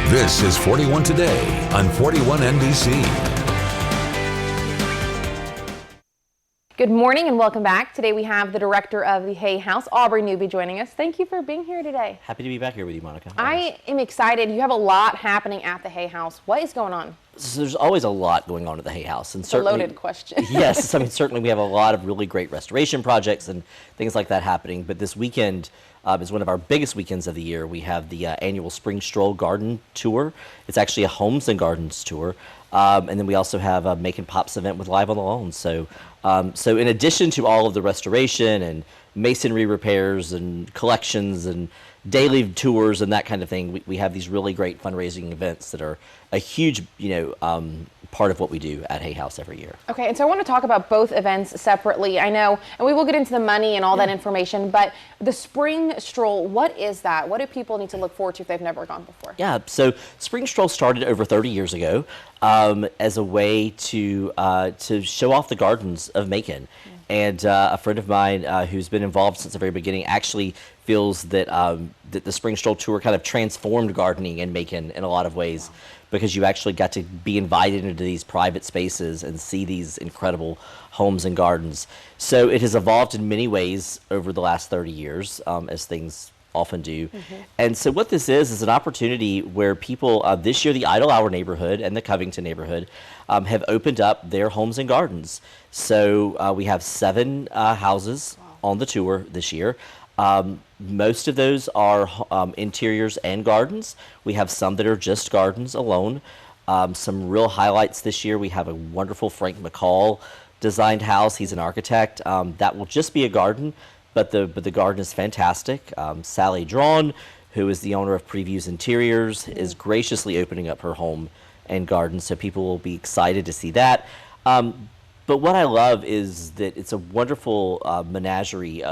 This is 41 Today on 41 NBC. Good morning and welcome back. Today we have the director of the Hay House, Aubrey Newby, joining us. Thank you for being here today. Happy to be back here with you, Monica. I am excited. You have a lot happening at the Hay House. What is going on? So there's always a lot going on at the Hay House. And it's a loaded question. Yes, I mean, certainly we have a lot of really great restoration projects and things like that happening. But this weekend is one of our biggest weekends of the year. We have the annual Spring Stroll Garden Tour. It's actually a Homes and Gardens tour. And then we also have a Making Pops event with Live on the Lawn. So in addition to all of the restoration and masonry repairs and collections and daily tours and that kind of thing, we have these really great fundraising events that are a huge, part of what we do at Hay House every year. Okay, and so I want to talk about both events separately. I know, and we will get into the money and all that information, but the Spring Stroll, what is that? What do people need to look forward to if they've never gone before? Yeah, so Spring Stroll started over 30 years ago as a way to show off the gardens of Macon. And a friend of mine who's been involved since the very beginning actually feels that that the Spring Stroll Tour kind of transformed gardening in Macon in a lot of ways. Wow. Because you actually got to be invited into these private spaces and see these incredible homes and gardens. So it has evolved in many ways over the last 30 years, as things often do. And so what this is an opportunity where people, this year the Idle Hour neighborhood and the Covington neighborhood have opened up their homes and gardens. So we have 7 houses on the tour this year. Most of those are interiors and gardens. We have some that are just gardens alone. Some real highlights this year. We have a wonderful Frank McCall designed house. He's an architect. That will just be a garden, but the garden is fantastic. Sally Drawn, who is the owner of Previews Interiors, is graciously opening up her home and garden, so people will be excited to see that. But what I love is that it's a wonderful menagerie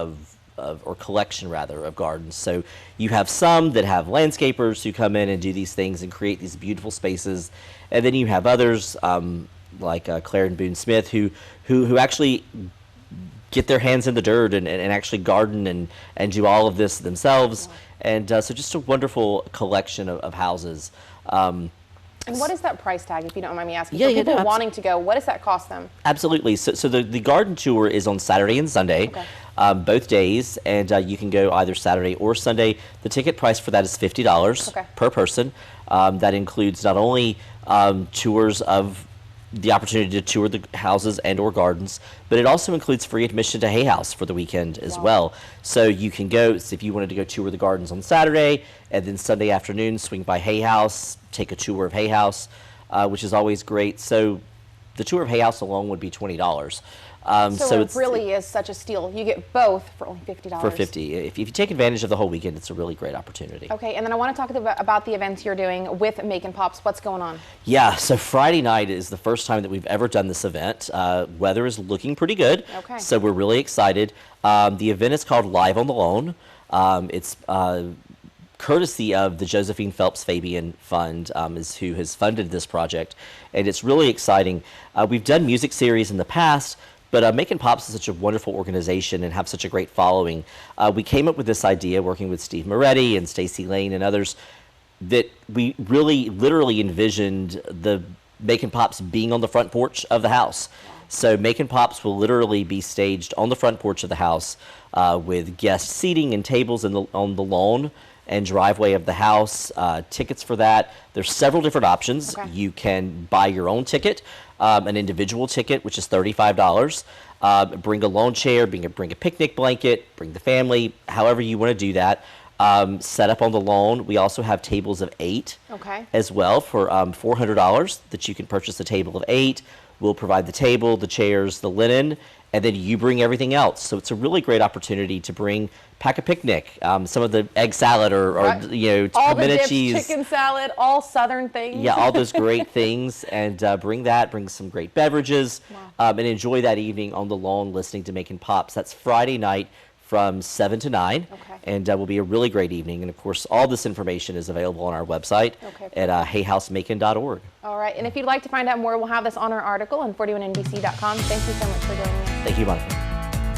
or collection rather, of gardens. So you have some that have landscapers who come in and do these things and create these beautiful spaces, and then you have others like Claire and Boone Smith who actually get their hands in the dirt and actually garden and do all of this themselves. And so just a wonderful collection of houses. And what is that price tag, if you don't mind me asking? Yeah, for people wanting to go, what does that cost them? Absolutely. So the garden tour is on Saturday and Sunday, both days, and you can go either Saturday or Sunday. The ticket price for that is $50 per person. That includes not only tours of the opportunity to tour the houses and or gardens, but it also includes free admission to Hay House for the weekend as well. So you can go, so if you wanted to go tour the gardens on Saturday, and then Sunday afternoon swing by Hay House, take a tour of Hay House, which is always great. So the tour of Hay House alone would be $20. So it really is such a steal. You get both for only $50. For $50. If you take advantage of the whole weekend, it's a really great opportunity. Okay, and then I want to talk about the events you're doing with Making Pops. What's going on? Yeah, so Friday night is the first time that we've ever done this event. Weather is looking pretty good, so we're really excited. The event is called Live on the Lawn. It's courtesy of the Josephine Phelps Fabian Fund, is who has funded this project, and it's really exciting. We've done music series in the past, but Making Pops is such a wonderful organization and have such a great following. We came up with this idea working with Steve Moretti and Stacy Lane and others that we really literally envisioned the Making Pops being on the front porch of the house. So Making Pops will literally be staged on the front porch of the house with guest seating and tables on the lawn and driveway of the house. Tickets for that, there's several different options. You can buy your own ticket, an individual ticket, which is $35. Bring a lawn chair, bring a picnic blanket, bring the family, however you want to do that. Set up on the lawn. We also have tables of 8 as well for $400 that you can purchase a table of 8. We'll provide the table, the chairs, the linen, and then you bring everything else. So it's a really great opportunity to pack a picnic, some of the egg salad or all pimento the cheese. Chicken salad, all Southern things. Yeah, all those great things, and bring some great beverages, and enjoy that evening on the lawn listening to Making Pops. That's Friday night from 7 to 9, and will be a really great evening. And of course, all this information is available on our website at hayhousemacon.org. All right, and if you'd like to find out more, we'll have this on our article on 41nbc.com. Thank you so much for joining us. Thank you, Monica.